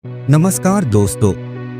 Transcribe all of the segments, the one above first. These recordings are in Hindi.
नमस्कार दोस्तों,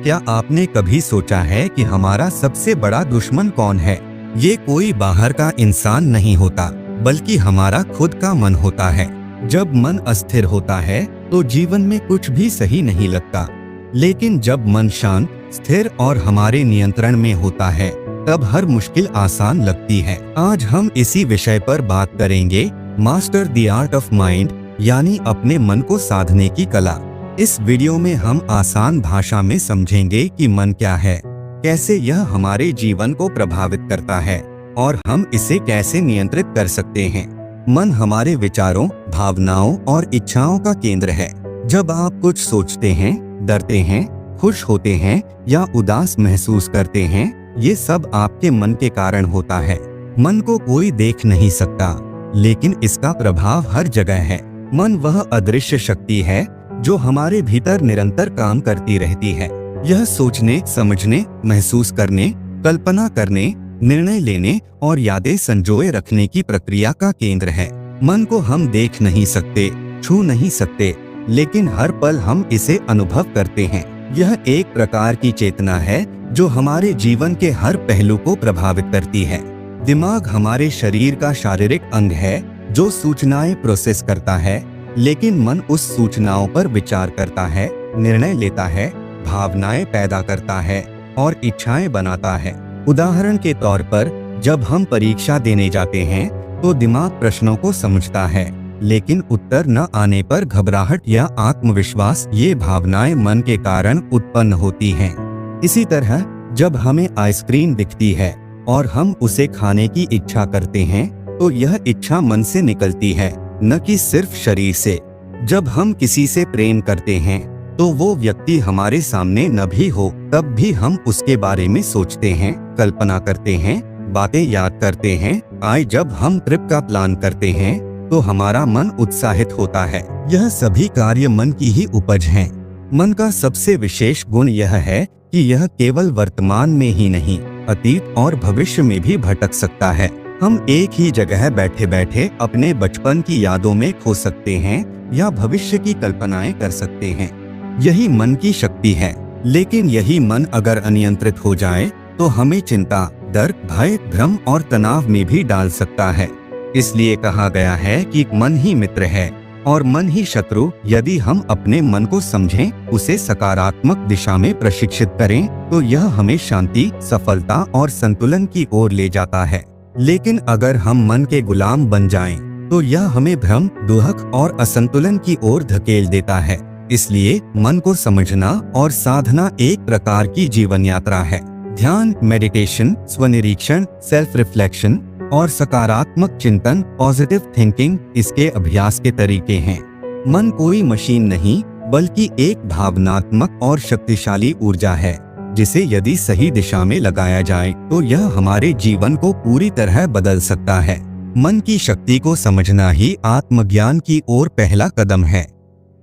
क्या आपने कभी सोचा है कि हमारा सबसे बड़ा दुश्मन कौन है? ये कोई बाहर का इंसान नहीं होता, बल्कि हमारा खुद का मन होता है। जब मन अस्थिर होता है, तो जीवन में कुछ भी सही नहीं लगता। लेकिन जब मन शांत, स्थिर और हमारे नियंत्रण में होता है, तब हर मुश्किल आसान लगती है। आज हम इसी विषय पर बात करेंगे, master the art of mind, यानी अपने मन को साधने की कला। इस वीडियो में हम आसान भाषा में समझेंगे कि मन क्या है, कैसे यह हमारे जीवन को प्रभावित करता है और हम इसे कैसे नियंत्रित कर सकते हैं। मन हमारे विचारों, भावनाओं और इच्छाओं का केंद्र है। जब आप कुछ सोचते हैं, डरते हैं, खुश होते हैं या उदास महसूस करते हैं, ये सब आपके मन के कारण होता है। मन को कोई देख नहीं सकता, लेकिन इसका प्रभाव हर जगह है। मन वह अदृश्य शक्ति है जो हमारे भीतर निरंतर काम करती रहती है। यह सोचने, समझने, महसूस करने, कल्पना करने, निर्णय लेने और यादें संजोए रखने की प्रक्रिया का केंद्र है। मन को हम देख नहीं सकते, छू नहीं सकते, लेकिन हर पल हम इसे अनुभव करते हैं। यह एक प्रकार की चेतना है जो हमारे जीवन के हर पहलू को प्रभावित करती है। दिमाग हमारे शरीर का शारीरिक अंग है जो सूचनाएं प्रोसेस करता है, लेकिन मन उस सूचनाओं पर विचार करता है, निर्णय लेता है, भावनाएं पैदा करता है और इच्छाएं बनाता है। उदाहरण के तौर पर, जब हम परीक्षा देने जाते हैं तो दिमाग प्रश्नों को समझता है, लेकिन उत्तर न आने पर घबराहट या आत्मविश्वास, ये भावनाएं मन के कारण उत्पन्न होती हैं। इसी तरह जब हमें आइसक्रीम दिखती है और हम उसे खाने की इच्छा करते हैं, तो यह इच्छा मन से निकलती है, न कि सिर्फ शरीर से। जब हम किसी से प्रेम करते हैं, तो वो व्यक्ति हमारे सामने न भी हो, तब भी हम उसके बारे में सोचते हैं, कल्पना करते हैं, बातें याद करते हैं। जब हम ट्रिप का प्लान करते हैं, तो हमारा मन उत्साहित होता है। यह सभी कार्य मन की ही उपज हैं। मन का सबसे विशेष गुण यह है कि यह केवल वर्तमान में ही नहीं, अतीत और भविष्य में भी भटक सकता है। हम एक ही जगह बैठे बैठे अपने बचपन की यादों में खो सकते हैं या भविष्य की कल्पनाएं कर सकते हैं। यही मन की शक्ति है। लेकिन यही मन अगर अनियंत्रित हो जाए, तो हमें चिंता, डर, भय, भ्रम और तनाव में भी डाल सकता है। इसलिए कहा गया है कि मन ही मित्र है और मन ही शत्रु। यदि हम अपने मन को समझें, उसे सकारात्मक दिशा में प्रशिक्षित करें, तो यह हमें शांति, सफलता और संतुलन की ओर ले जाता है। लेकिन अगर हम मन के गुलाम बन जाएं, तो यह हमें भ्रम, दुहक और असंतुलन की ओर धकेल देता है। इसलिए मन को समझना और साधना एक प्रकार की जीवन यात्रा है। ध्यान, मेडिटेशन, स्वनिरीक्षण, सेल्फ रिफ्लेक्शन और सकारात्मक चिंतन, पॉजिटिव थिंकिंग, इसके अभ्यास के तरीके हैं। मन कोई मशीन नहीं, बल्कि एक भावनात्मक और शक्तिशाली ऊर्जा है, जिसे यदि सही दिशा में लगाया जाए, तो यह हमारे जीवन को पूरी तरह बदल सकता है। मन की शक्ति को समझना ही आत्मज्ञान की ओर पहला कदम है।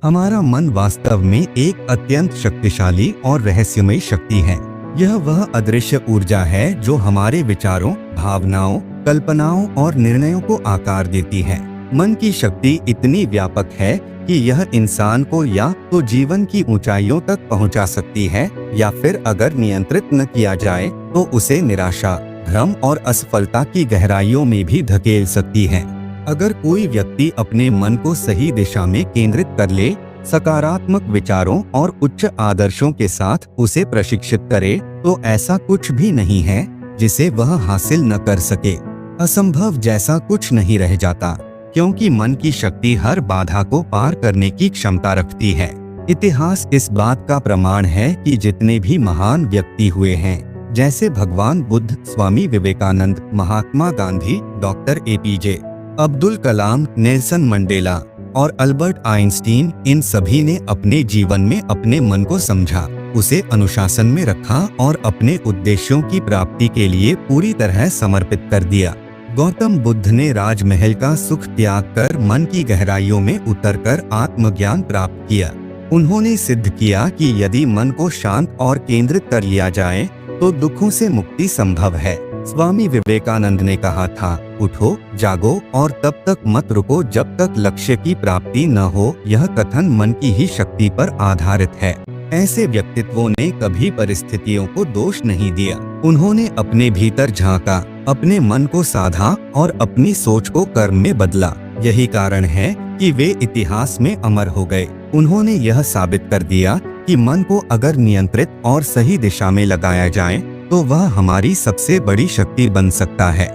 हमारा मन वास्तव में एक अत्यंत शक्तिशाली और रहस्यमय शक्ति है। यह वह अदृश्य ऊर्जा है जो हमारे विचारों, भावनाओं, कल्पनाओं और निर्णयों को आकार देती है। मन की शक्ति इतनी व्यापक है कि यह इंसान को या तो जीवन की ऊंचाइयों तक पहुंचा सकती है, या फिर अगर नियंत्रित न किया जाए, तो उसे निराशा, भ्रम और असफलता की गहराइयों में भी धकेल सकती है। अगर कोई व्यक्ति अपने मन को सही दिशा में केंद्रित कर ले, सकारात्मक विचारों और उच्च आदर्शों के साथ उसे प्रशिक्षित करे, तो ऐसा कुछ भी नहीं है जिसे वह हासिल न कर सके। असंभव जैसा कुछ नहीं रह जाता, क्योंकि मन की शक्ति हर बाधा को पार करने की क्षमता रखती है। इतिहास इस बात का प्रमाण है कि जितने भी महान व्यक्ति हुए हैं, जैसे भगवान Buddha, Swami Vivekananda, Mahatma Gandhi, doctor APJ Abdul Kalam, Nelson Mandela और अल्बर्ट आइंस्टीन, इन सभी ने अपने जीवन में अपने मन को समझा, उसे अनुशासन में रखा और अपने उद्देश्यों की प्राप्ति के लिए पूरी तरह समर्पित कर दिया। गौतम बुद्ध ने राजमहल का सुख त्याग कर मन की गहराइयों में उतरकर आत्मज्ञान प्राप्त किया। उन्होंने सिद्ध किया कि यदि मन को शांत और केंद्रित कर लिया जाए, तो दुखों से मुक्ति संभव है। स्वामी विवेकानंद ने कहा था, उठो, जागो और तब तक मत रुको जब तक लक्ष्य की प्राप्ति न हो। यह कथन मन की ही शक्ति पर आधारित है। ऐसे व्यक्तित्वों ने कभी परिस्थितियों को दोष नहीं दिया। उन्होंने अपने भीतर झांका, अपने मन को साधा और अपनी सोच को कर्म में बदला। यही कारण है कि वे इतिहास में अमर हो गए। उन्होंने यह साबित कर दिया कि मन को अगर नियंत्रित और सही दिशा में लगाया जाए तो वह हमारी सबसे बड़ी शक्ति बन सकता है।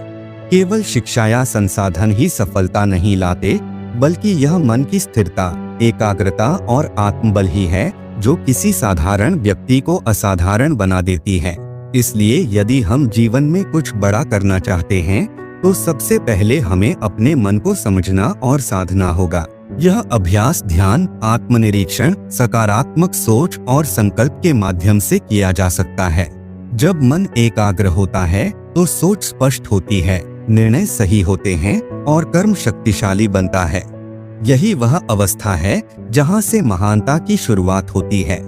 केवल शिक्षा या संसाधन ही सफलता नहीं लाते, बल्कि यह मन की स्थिरता, एकाग्रता और आत्मबल ही है जो किसी साधारण व्यक्ति को असाधारण बना देती है। इसलिए यदि हम जीवन में कुछ बड़ा करना चाहते हैं तो सबसे पहले हमें अपने मन को समझना और साधना होगा। यह अभ्यास ध्यान, आत्मनिरीक्षण, सकारात्मक सोच और संकल्प के माध्यम से किया जा सकता है। जब मन एकाग्र होता है तो सोच स्पष्ट होती है, निर्णय सही होते हैं और कर्म शक्तिशाली बनता है। यही वह अवस्था है जहां से महानता की शुरुआत होती है।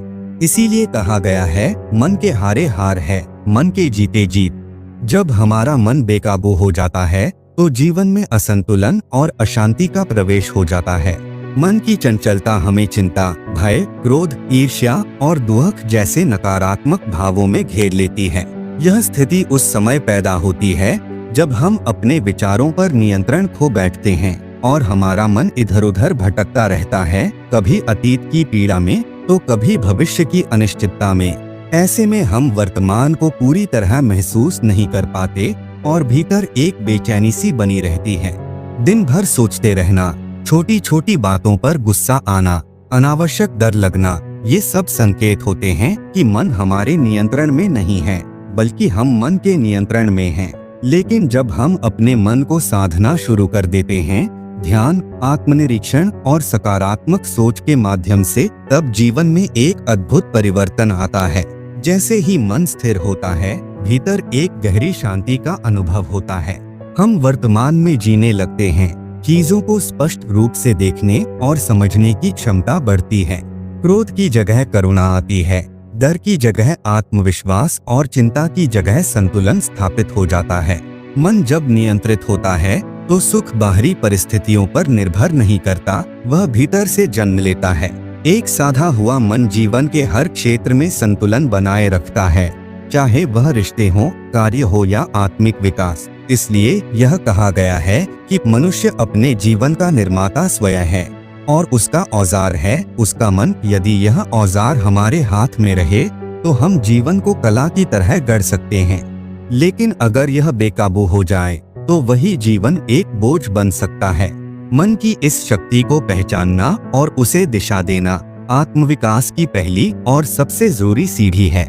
इसीलिए कहा गया है, मन के हारे हार है, मन के जीते जीत। जब हमारा मन बेकाबू हो जाता है तो जीवन में असंतुलन और अशांति का प्रवेश हो जाता है। मन की चंचलता हमें चिंता, भय, क्रोध, ईर्ष्या और दुख जैसे नकारात्मक भावों में घेर लेती है। यह स्थिति उस समय पैदा होती है जब हम अपने विचारों पर नियंत्रण खो बैठते हैं और हमारा मन इधर उधर भटकता रहता है, कभी अतीत की पीड़ा में तो कभी भविष्य की अनिश्चितता में। ऐसे में हम वर्तमान को पूरी तरह महसूस नहीं कर पाते और भीतर एक बेचैनी सी बनी रहती है। दिन भर सोचते रहना, छोटी छोटी बातों पर गुस्सा आना, अनावश्यक डर लगना, ये सब संकेत होते हैं कि मन हमारे नियंत्रण में नहीं है, बल्कि हम मन के नियंत्रण में हैं। लेकिन जब हम अपने मन को साधना शुरू कर देते हैं, ध्यान, आत्मनिरीक्षण और सकारात्मक सोच के माध्यम से, तब जीवन में एक अद्भुत परिवर्तन आता है। जैसे ही मन स्थिर होता है, भीतर एक गहरी शांति का अनुभव होता है। हम वर्तमान में जीने लगते हैं, चीजों को स्पष्ट रूप से देखने और समझने की क्षमता बढ़ती है। क्रोध की जगह करुणा आती है, डर की जगह आत्मविश्वास और चिंता की जगह संतुलन स्थापित हो जाता है। मन जब नियंत्रित होता है तो सुख बाहरी परिस्थितियों पर निर्भर नहीं करता, वह भीतर से जन्म लेता है। एक साधा हुआ मन जीवन के हर क्षेत्र में संतुलन बनाए रखता है, चाहे वह रिश्ते हो, कार्य हो या आत्मिक विकास। इसलिए यह कहा गया है कि मनुष्य अपने जीवन का निर्माता स्वयं है और उसका औजार है उसका मन। यदि यह औजार हमारे हाथ में रहे तो हम जीवन को कला की तरह गढ़ सकते हैं, लेकिन अगर यह बेकाबू हो जाए तो वही जीवन एक बोझ बन सकता है। मन की इस शक्ति को पहचानना और उसे दिशा देना आत्मविकास की पहली और सबसे जरूरी सीढ़ी है।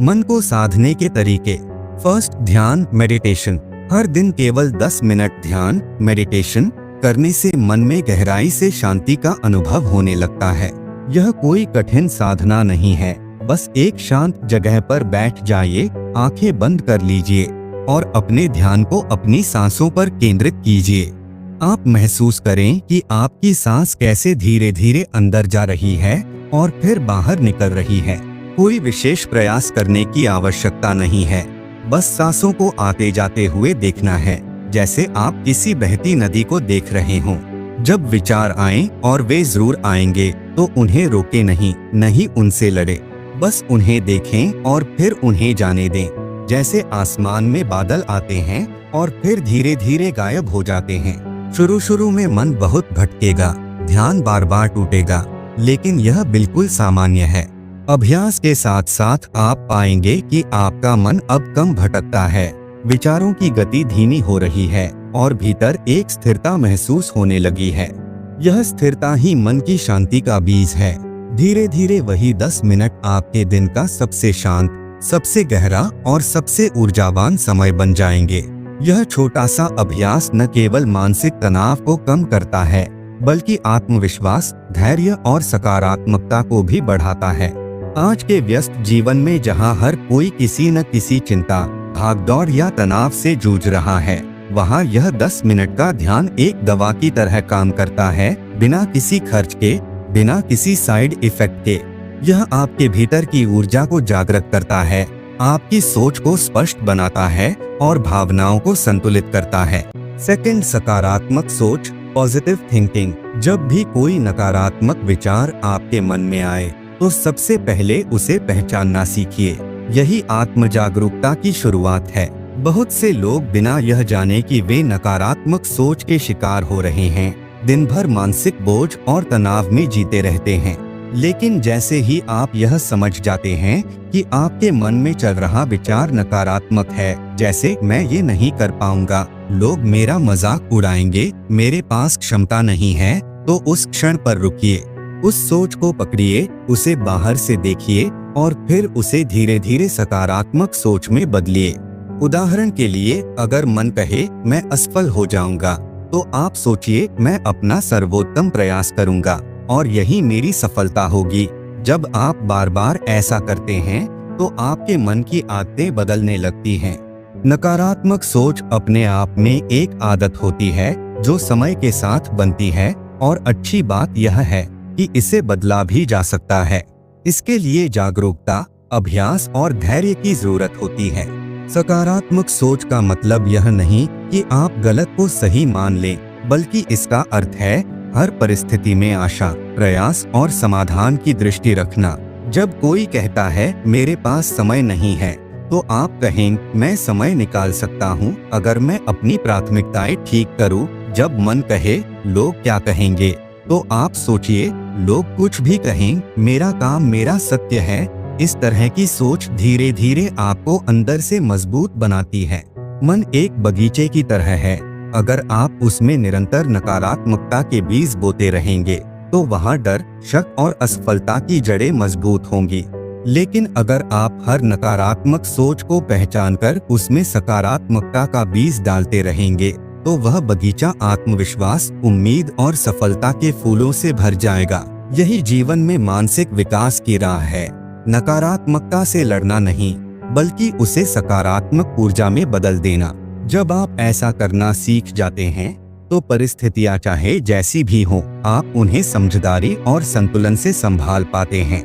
मन को साधने के तरीके। फर्स्ट, ध्यान, मेडिटेशन। हर दिन केवल 10 मिनट ध्यान, मेडिटेशन करने से मन में गहराई से शांति का अनुभव होने लगता है। यह कोई कठिन साधना नहीं है, बस एक शांत जगह पर बैठ जाइए, आंखें बंद कर लीजिए और अपने ध्यान को अपनी सांसों पर केंद्रित कीजिए। आप महसूस करें कि आपकी सांस कैसे धीरे धीरे अंदर जा रही है और फिर बाहर निकल रही है। कोई विशेष प्रयास करने की आवश्यकता नहीं है, बस सांसों को आते जाते हुए देखना है, जैसे आप किसी बहती नदी को देख रहे हों। जब विचार आएं, और वे जरूर आएंगे, तो उन्हें रोके नहीं, नहीं उनसे लड़े, बस उन्हें देखें और फिर उन्हें जाने दें। जैसे आसमान में बादल आते हैं और फिर धीरे धीरे गायब हो जाते हैं। शुरू में मन बहुत भटकेगा, ध्यान बार बार टूटेगा, लेकिन यह बिल्कुल सामान्य है। अभ्यास के साथ साथ आप पाएंगे कि आपका मन अब कम भटकता है, विचारों की गति धीमी हो रही है और भीतर एक स्थिरता महसूस होने लगी है। यह स्थिरता ही मन की शांति का बीज है। धीरे धीरे वही 10 मिनट आपके दिन का सबसे शांत, सबसे गहरा और सबसे ऊर्जावान समय बन जाएंगे। यह छोटा सा अभ्यास न केवल मानसिक तनाव को कम करता है, बल्कि आत्मविश्वास, धैर्य और सकारात्मकता को भी बढ़ाता है। आज के व्यस्त जीवन में जहां हर कोई किसी न किसी चिंता, भागदौड़ या तनाव से जूझ रहा है, वहां यह 10 मिनट का ध्यान एक दवा की तरह काम करता है, बिना किसी खर्च के, बिना किसी साइड इफेक्ट के। यह आपके भीतर की ऊर्जा को जागृत करता है, आपकी सोच को स्पष्ट बनाता है और भावनाओं को संतुलित करता है। सेकंड, सकारात्मक सोच, पॉजिटिव थिंकिंग। जब भी कोई नकारात्मक विचार आपके मन में आए तो सबसे पहले उसे पहचानना सीखिए। यही आत्म जागरूकता की शुरुआत है। बहुत से लोग बिना यह जाने कि वे नकारात्मक सोच के शिकार हो रहे हैं, दिन भर मानसिक बोझ और तनाव में जीते रहते हैं। लेकिन जैसे ही आप यह समझ जाते हैं कि आपके मन में चल रहा विचार नकारात्मक है, जैसे मैं ये नहीं कर पाऊंगा, लोग मेरा मजाक उड़ाएंगे, मेरे पास क्षमता नहीं है, तो उस क्षण पर रुकिए, उस सोच को पकड़िए, उसे बाहर से देखिए और फिर उसे धीरे धीरे सकारात्मक सोच में बदलिए। उदाहरण के लिए, अगर मन कहे मैं असफल हो जाऊंगा, तो आप सोचिए मैं अपना सर्वोत्तम प्रयास करूंगा और यही मेरी सफलता होगी। जब आप बार बार ऐसा करते हैं तो आपके मन की आदतें बदलने लगती हैं। नकारात्मक सोच अपने आप में एक आदत होती है जो समय के साथ बनती है, और अच्छी बात यह है कि इसे बदला भी जा सकता है। इसके लिए जागरूकता, अभ्यास और धैर्य की जरूरत होती है। सकारात्मक सोच का मतलब यह नहीं कि आप गलत को सही मान लें, बल्कि इसका अर्थ है हर परिस्थिति में आशा, प्रयास और समाधान की दृष्टि रखना। जब कोई कहता है मेरे पास समय नहीं है, तो आप कहें मैं समय निकाल सकता हूँ अगर मैं अपनी प्राथमिकताएं ठीक करूँ। जब मन कहे लोग क्या कहेंगे, तो आप सोचिए लोग कुछ भी कहें, मेरा काम मेरा सत्य है। इस तरह की सोच धीरे धीरे आपको अंदर से मजबूत बनाती है। मन एक बगीचे की तरह है, अगर आप उसमें निरंतर नकारात्मकता के बीज बोते रहेंगे तो वहाँ डर, शक और असफलता की जड़ें मजबूत होंगी। लेकिन अगर आप हर नकारात्मक सोच को पहचानकर उसमें सकारात्मकता का बीज डालते रहेंगे तो वह बगीचा आत्मविश्वास, उम्मीद और सफलता के फूलों से भर जाएगा। यही जीवन में मानसिक विकास की राह है। नकारात्मकता से लड़ना नहीं, बल्कि उसे सकारात्मक ऊर्जा में बदल देना। जब आप ऐसा करना सीख जाते हैं तो परिस्थितियां चाहे जैसी भी हों, आप उन्हें समझदारी और संतुलन से संभाल पाते हैं।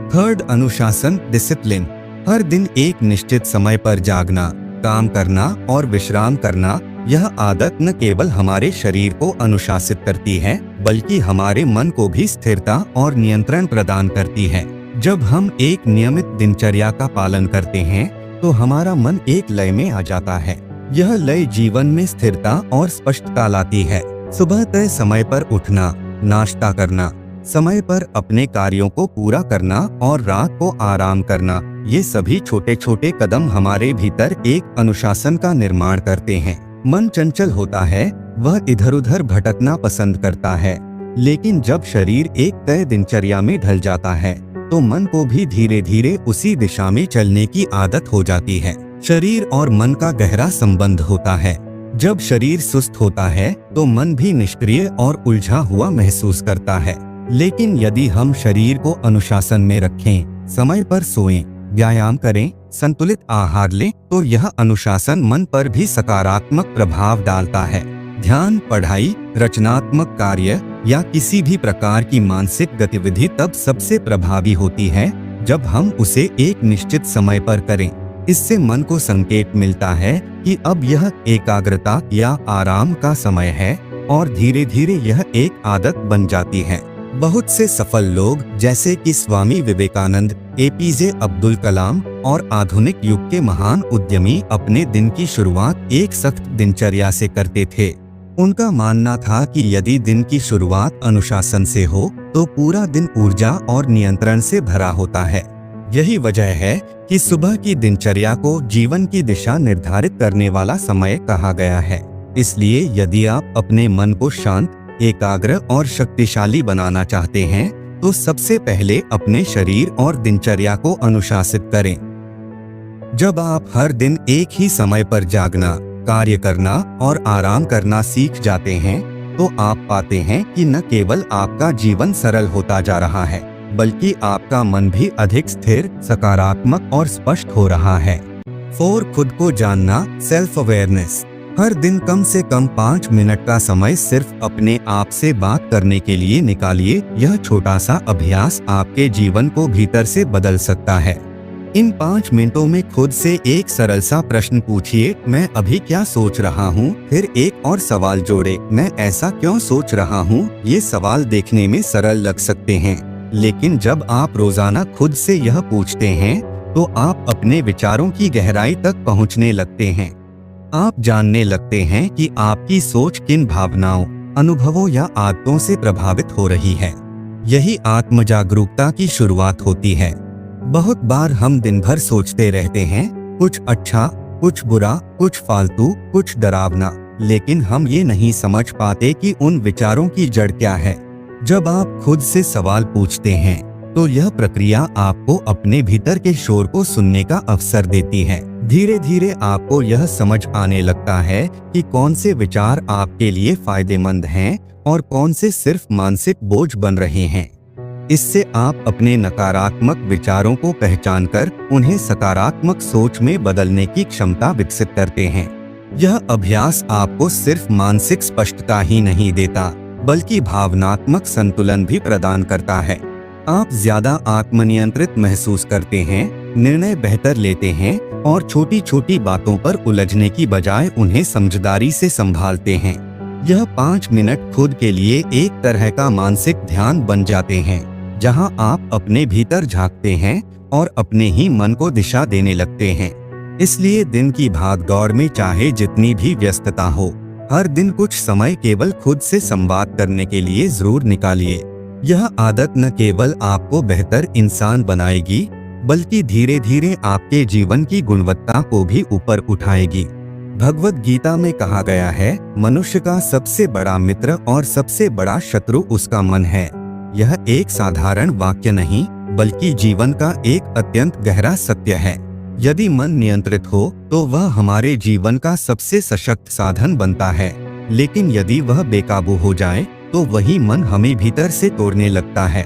थर्ड, अनुशासन, डिसिप्लिन। हर दिन एक निश्चित समय पर जागना, काम करना और विश्राम करना। यह आदत न केवल हमारे शरीर को अनुशासित करती है, बल्कि हमारे मन को भी स्थिरता और नियंत्रण प्रदान करती है। जब हम एक नियमित दिनचर्या का पालन करते हैं तो हमारा मन एक लय में आ जाता है। यह लय जीवन में स्थिरता और स्पष्टता लाती है। सुबह तय समय पर उठना, नाश्ता करना, समय पर अपने कार्यों को पूरा करना और रात को आराम करना, ये सभी छोटे छोटे कदम हमारे भीतर एक अनुशासन का निर्माण करते हैं। मन चंचल होता है, वह इधर उधर भटकना पसंद करता है, लेकिन जब शरीर एक तय दिनचर्या में ढल जाता है तो मन को भी धीरे धीरे उसी दिशा में चलने की आदत हो जाती है। शरीर और मन का गहरा संबंध होता है। जब शरीर सुस्त होता है तो मन भी निष्क्रिय और उलझा हुआ महसूस करता है। लेकिन यदि हम शरीर को अनुशासन में रखें, समय पर सोएं, व्यायाम करें, संतुलित आहार लें, तो यह अनुशासन मन पर भी सकारात्मक प्रभाव डालता है। ध्यान, पढ़ाई, रचनात्मक कार्य या किसी भी प्रकार की मानसिक गतिविधि तब सबसे प्रभावी होती है जब हम उसे एक निश्चित समय पर करें। इससे मन को संकेत मिलता है कि अब यह एकाग्रता या आराम का समय है और धीरे धीरे यह एक आदत बन जाती है। बहुत से सफल लोग जैसे कि स्वामी विवेकानंद, एपीजे अब्दुल कलाम और आधुनिक युग के महान उद्यमी अपने दिन की शुरुआत एक सख्त दिनचर्या से करते थे। उनका मानना था कि यदि दिन की शुरुआत अनुशासन से हो तो पूरा दिन ऊर्जा और नियंत्रण से भरा होता है। यही वजह है कि सुबह की दिनचर्या को जीवन की दिशा निर्धारित करने वाला समय कहा गया है। इसलिए यदि आप अपने मन को शांत, एकाग्र और शक्तिशाली बनाना चाहते हैं तो सबसे पहले अपने शरीर और दिनचर्या को अनुशासित करें। जब आप हर दिन एक ही समय पर जागना, कार्य करना और आराम करना सीख जाते हैं तो आप पाते हैं कि न केवल आपका जीवन सरल होता जा रहा है, बल्कि आपका मन भी अधिक स्थिर, सकारात्मक और स्पष्ट हो रहा है। 4, खुद को जानना, सेल्फ अवेयरनेस। हर दिन कम से कम 5 मिनट का समय सिर्फ अपने आप से बात करने के लिए निकालिए। यह छोटा सा अभ्यास आपके जीवन को भीतर से बदल सकता है। इन 5 मिनटों में खुद से एक सरल सा प्रश्न पूछिए, मैं अभी क्या सोच रहा हूँ। फिर एक और सवाल जोड़े, मैं ऐसा क्यों सोच रहा हूँ। ये सवाल देखने में सरल लग सकते हैं, लेकिन जब आप रोजाना खुद से यह पूछते हैं तो आप अपने विचारों की गहराई तक पहुँचने लगते हैं। आप जानने लगते हैं कि आपकी सोच किन भावनाओं, अनुभवों या आदतों से प्रभावित हो रही है। यही आत्म जागरूकता की शुरुआत होती है। बहुत बार हम दिन भर सोचते रहते हैं, कुछ अच्छा, कुछ बुरा, कुछ फालतू, कुछ डरावना, लेकिन हम ये नहीं समझ पाते कि उन विचारों की जड़ क्या है। जब आप खुद से सवाल पूछते हैं तो यह प्रक्रिया आपको अपने भीतर के शोर को सुनने का अवसर देती है। धीरे धीरे आपको यह समझ आने लगता है कि कौन से विचार आपके लिए फायदेमंद हैं और कौन से सिर्फ मानसिक बोझ बन रहे हैं। इससे आप अपने नकारात्मक विचारों को पहचानकर उन्हें सकारात्मक सोच में बदलने की क्षमता विकसित करते हैं। यह अभ्यास आपको सिर्फ मानसिक स्पष्टता ही नहीं देता, बल्कि भावनात्मक संतुलन भी प्रदान करता है। आप ज्यादा आत्मनियंत्रित महसूस करते हैं, निर्णय बेहतर लेते हैं और छोटी छोटी बातों पर उलझने की बजाय उन्हें समझदारी से संभालते हैं। यह 5 मिनट खुद के लिए एक तरह का मानसिक ध्यान बन जाते हैं, जहां आप अपने भीतर झांकते हैं और अपने ही मन को दिशा देने लगते हैं। इसलिए दिन की भागदौड़ में चाहे जितनी भी व्यस्तता हो, हर दिन कुछ समय केवल खुद से संवाद करने के लिए जरूर निकालिए। यह आदत न केवल आपको बेहतर इंसान बनाएगी, बल्कि धीरे धीरे आपके जीवन की गुणवत्ता को भी ऊपर उठाएगी। भगवद गीता में कहा गया है, मनुष्य का सबसे बड़ा मित्र और सबसे बड़ा शत्रु उसका मन है। यह एक साधारण वाक्य नहीं, बल्कि जीवन का एक अत्यंत गहरा सत्य है। यदि मन नियंत्रित हो तो वह हमारे जीवन का सबसे सशक्त साधन बनता है, लेकिन यदि वह बेकाबू हो जाए तो वही मन हमें भीतर से तोड़ने लगता है।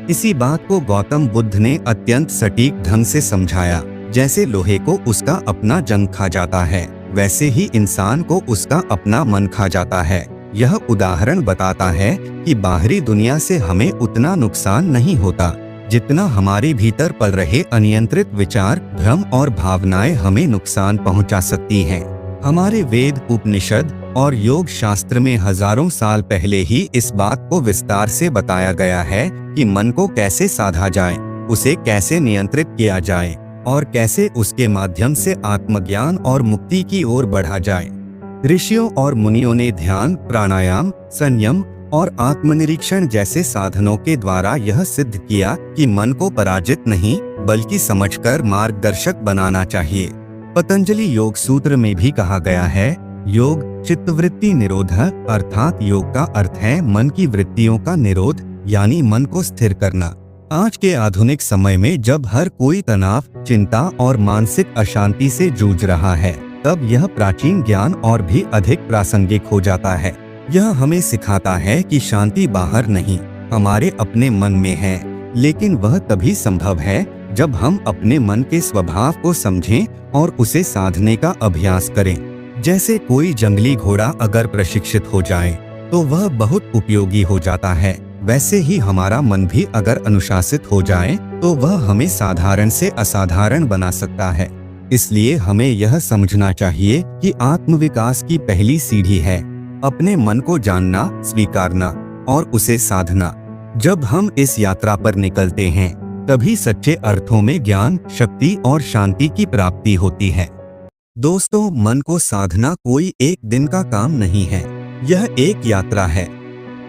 इसी बात को गौतम बुद्ध ने अत्यंत सटीक ढंग से समझाया। जैसे लोहे को उसका अपना जंग खा जाता है, वैसे ही इंसान को उसका अपना मन खा जाता है। यह उदाहरण बताता है कि बाहरी दुनिया से हमें उतना नुकसान नहीं होता, जितना हमारे भीतर पल रहे अनियंत्रित विचार, भ्रम और भावनाएं हमें नुकसान पहुंचा सकती हैं। हमारे वेद, उपनिषद और योग शास्त्र में हजारों साल पहले ही इस बात को विस्तार से बताया गया है कि मन को कैसे साधा जाए, उसे कैसे नियंत्रित किया जाए और कैसे उसके माध्यम से आत्मज्ञान और मुक्ति की ओर बढ़ा जाए। ऋषियों और मुनियों ने ध्यान, प्राणायाम, संयम और आत्मनिरीक्षण जैसे साधनों के द्वारा यह सिद्ध किया कि मन को पराजित नहीं, बल्कि समझकर मार्गदर्शक बनाना चाहिए। पतंजलि योग सूत्र में भी कहा गया है, योग चित्तवृत्ति निरोध, अर्थात योग का अर्थ है मन की वृत्तियों का निरोध, यानी मन को स्थिर करना। आज के आधुनिक समय में जब हर कोई तनाव, चिंता और मानसिक अशांति से जूझ रहा है, तब यह प्राचीन ज्ञान और भी अधिक प्रासंगिक हो जाता है। यह हमें सिखाता है कि शांति बाहर नहीं, हमारे अपने मन में है, लेकिन वह तभी संभव है जब हम अपने मन के स्वभाव को समझें और उसे साधने का अभ्यास करें। जैसे कोई जंगली घोड़ा अगर प्रशिक्षित हो जाए तो वह बहुत उपयोगी हो जाता है, वैसे ही हमारा मन भी अगर अनुशासित हो जाए तो वह हमें साधारण से असाधारण बना सकता है। इसलिए हमें यह समझना चाहिए कि आत्मविकास की पहली सीढ़ी है अपने मन को जानना, स्वीकारना और उसे साधना। जब हम इस यात्रा पर निकलते हैं, तभी सच्चे अर्थों में ज्ञान, शक्ति और शांति की प्राप्ति होती है। दोस्तों, मन को साधना कोई एक दिन का काम नहीं है, यह एक यात्रा है,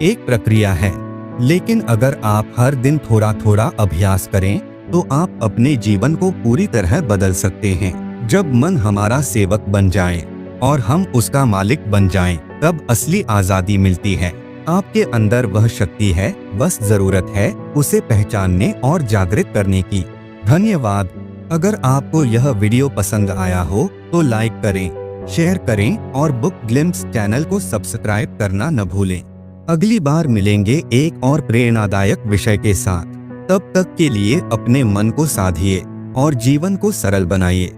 एक प्रक्रिया है। लेकिन अगर आप हर दिन थोड़ा थोड़ा अभ्यास करें तो आप अपने जीवन को पूरी तरह बदल सकते हैं। जब मन हमारा सेवक बन जाए और हम उसका मालिक बन जाएं, तब असली आजादी मिलती है। आपके अंदर वह शक्ति है, बस जरूरत है उसे पहचानने और जागृत करने की। धन्यवाद। अगर आपको यह वीडियो पसंद आया हो तो लाइक करें, शेयर करें और बुक ग्लिम्प्स चैनल को सब्सक्राइब करना न भूलें। अगली बार मिलेंगे एक और प्रेरणादायक विषय के साथ। तब तक के लिए अपने मन को साधिए और जीवन को सरल बनाइए।